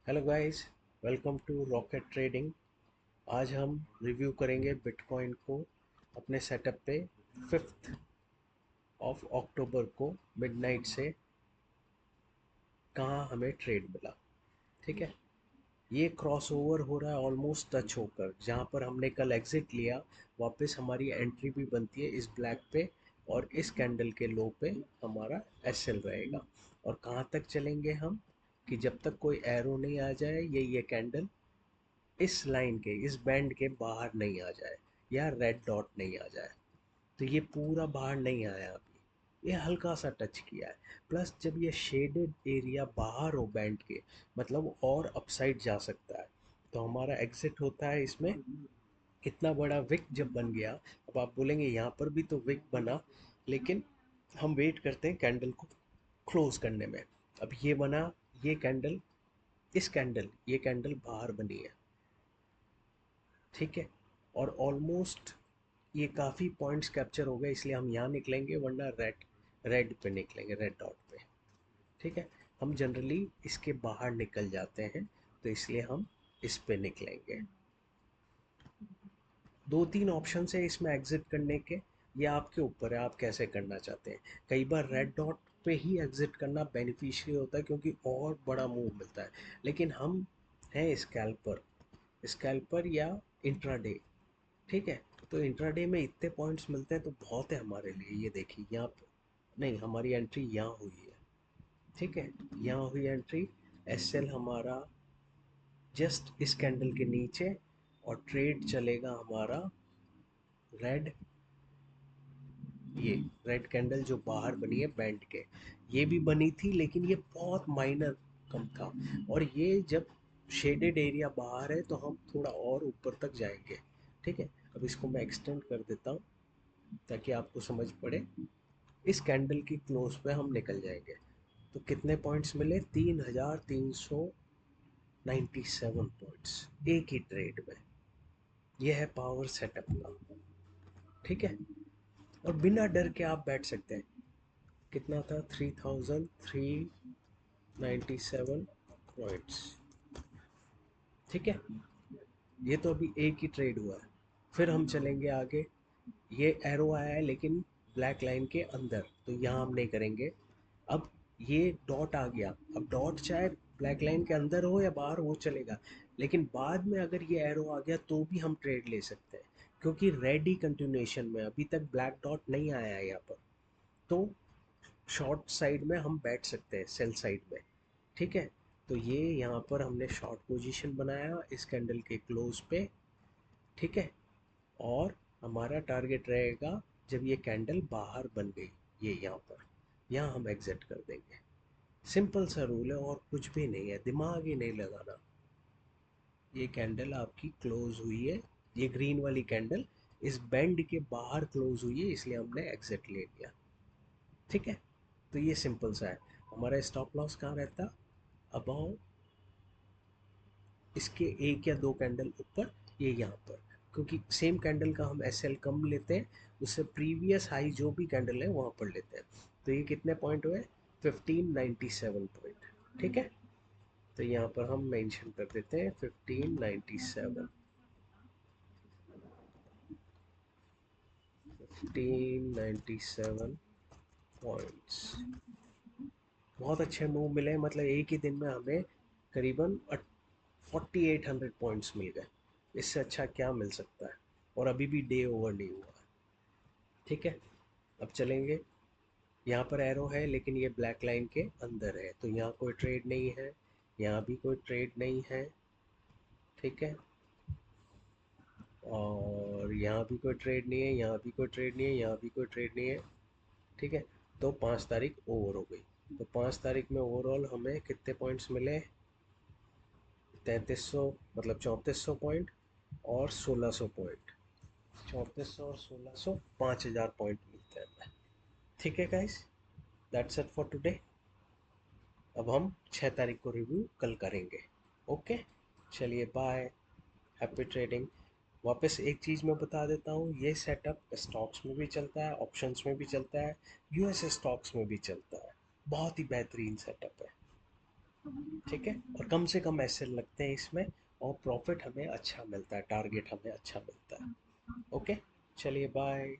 Hello guys, welcome to rocket trading. आज हम review करेंगे बिटकॉइन को अपने सेटअप पे 5 अक्टूबर को मिडनाइट से कहाँ हमें ट्रेड मिला। ठीक है, ये क्रॉसओवर हो रहा है ऑलमोस्ट टच होकर, जहाँ पर हमने कल एग्जिट लिया वापस हमारी एंट्री भी बनती है इस ब्लैक पे, और इस कैंडल के लो पे हमारा एसएल रहेगा। और कहाँ तक चलेंगे हम कि जब तक कोई एरो नहीं आ जाए, ये कैंडल इस लाइन के, इस बैंड के बाहर नहीं आ जाए या रेड डॉट नहीं आ जाए। तो ये पूरा बाहर नहीं आया अभी, ये हल्का सा टच किया है। प्लस जब ये शेडेड एरिया बाहर हो बैंड के, मतलब और अपसाइड जा सकता है, तो हमारा एग्जिट होता है इसमें। इतना बड़ा विक जब बन गया, अब आप बोलेंगे यहाँ पर भी तो विक बना, लेकिन हम वेट करते हैं कैंडल को क्लोज करने में। अब ये बना, ये कैंडल, इस कैंडल, ये कैंडल बाहर बनी है। ठीक है, और ऑलमोस्ट ये काफ़ी पॉइंट्स कैप्चर हो गए, इसलिए हम यहाँ निकलेंगे, वरना रेड रेड पे निकलेंगे, रेड डॉट पे। ठीक है, हम जनरली इसके बाहर निकल जाते हैं, तो इसलिए हम इस पे निकलेंगे। दो तीन ऑप्शन है इसमें एग्जिट करने के, ये आपके ऊपर है आप कैसे करना चाहते हैं। कई बार रेड डॉट पे ही एग्जिट करना बेनिफिशियरी होता है, क्योंकि और बड़ा मूव मिलता है। लेकिन हम हैं स्कैल्पर, स्कैल्पर या इंट्राडे। ठीक है, तो इंट्राडे में इतने पॉइंट्स मिलते हैं तो बहुत है हमारे लिए। ये देखिए यहाँ पे, नहीं, हमारी एंट्री यहाँ हुई है। ठीक है, यहाँ हुई एंट्री। एसएल हमारा जस्ट इस कैंडल के नीचे, और ट्रेड चलेगा हमारा रेड, ये रेड कैंडल जो बाहर बनी है बैंड के, ये भी बनी थी लेकिन ये बहुत माइनर कम था। और ये जब शेडेड एरिया बाहर है तो हम थोड़ा और ऊपर तक जाएंगे। ठीक है, अब इसको मैं एक्सटेंड कर देता हूँ ताकि आपको समझ पड़े। इस कैंडल की क्लोज पे हम निकल जाएंगे। तो कितने पॉइंट्स मिले? 3,397 पॉइंट्स एक ही ट्रेड में। यह है पावर सेटअप का। ठीक है, और बिना डर के आप बैठ सकते हैं। कितना था? 3,397 पॉइंट्स। ठीक है, ये तो अभी एक ही ट्रेड हुआ है। फिर हम चलेंगे आगे। ये एरो आया है लेकिन ब्लैक लाइन के अंदर, तो यहाँ हम नहीं करेंगे। अब ये डॉट आ गया, अब डॉट चाहे ब्लैक लाइन के अंदर हो या बाहर हो चलेगा, लेकिन बाद में अगर ये एरो आ गया तो भी हम ट्रेड ले सकते हैं, क्योंकि रेड ही कंटिन्यूएशन में, अभी तक ब्लैक डॉट नहीं आया है यहाँ पर। तो शॉर्ट साइड में हम बैठ सकते हैं, सेल साइड में। ठीक है, तो ये यहाँ पर हमने शॉर्ट पोजीशन बनाया इस कैंडल के क्लोज पे। ठीक है, और हमारा टारगेट रहेगा जब ये कैंडल बाहर बन गई, ये यहाँ पर, यहाँ हम एग्जिट कर देंगे। सिंपल सा रूल है, और कुछ भी नहीं है, दिमाग ही नहीं लगाना। ये कैंडल आपकी क्लोज हुई है, ये ग्रीन वाली कैंडल इस बैंड के बाहर क्लोज हुई है, इसलिए हमने एग्जिट ले लिया। ठीक है, तो ये सिंपल सा है। हमारा स्टॉप लॉस कहाँ रहता? अबाउ इसके एक या दो कैंडल ऊपर, ये यहाँ पर, क्योंकि सेम कैंडल का हम एस एल कम लेते हैं, उससे प्रीवियस हाई जो भी कैंडल है वहाँ पर लेते हैं। तो ये कितने पॉइंट हुए? 1597 पॉइंट। ठीक है, तो यहाँ पर हम मेंशन कर देते हैं 1597, 1597 पॉइंट्स। बहुत अच्छे मूव मिले, मतलब एक ही दिन में हमें करीबन 4800 पॉइंट्स मिल गए। इससे अच्छा क्या मिल सकता है, और अभी भी डे ओवर नहीं हुआ। ठीक है, अब चलेंगे। यहाँ पर एरो है लेकिन ये ब्लैक लाइन के अंदर है, तो यहाँ कोई ट्रेड नहीं है, यहाँ भी कोई ट्रेड नहीं है। ठीक है, और यहाँ भी कोई ट्रेड नहीं है, यहाँ भी कोई ट्रेड नहीं है, यहाँ भी कोई ट्रेड नहीं है। ठीक है, तो 5 तारीख ओवर हो गई। तो 5 तारीख में ओवरऑल हमें कितने पॉइंट्स मिले? 3300, मतलब 3400 पॉइंट और 1600 पॉइंट। 3400 और 1600, 5000 पॉइंट मिलते हैं हमें। ठीक है guys, that's it for today. अब हम 6 तारीख को रिव्यू कल करेंगे। ओके, चलिए बाय, हैप्पी ट्रेडिंग। वापस एक चीज़ मैं बता देता हूँ, ये सेटअप स्टॉक्स में भी चलता है, ऑप्शंस में भी चलता है, यूएस स्टॉक्स में भी चलता है। बहुत ही बेहतरीन सेटअप है। ठीक है, और कम से कम ऐसे लगते हैं इसमें, और प्रॉफिट हमें अच्छा मिलता है, टारगेट हमें अच्छा मिलता है। ओके, चलिए बाय।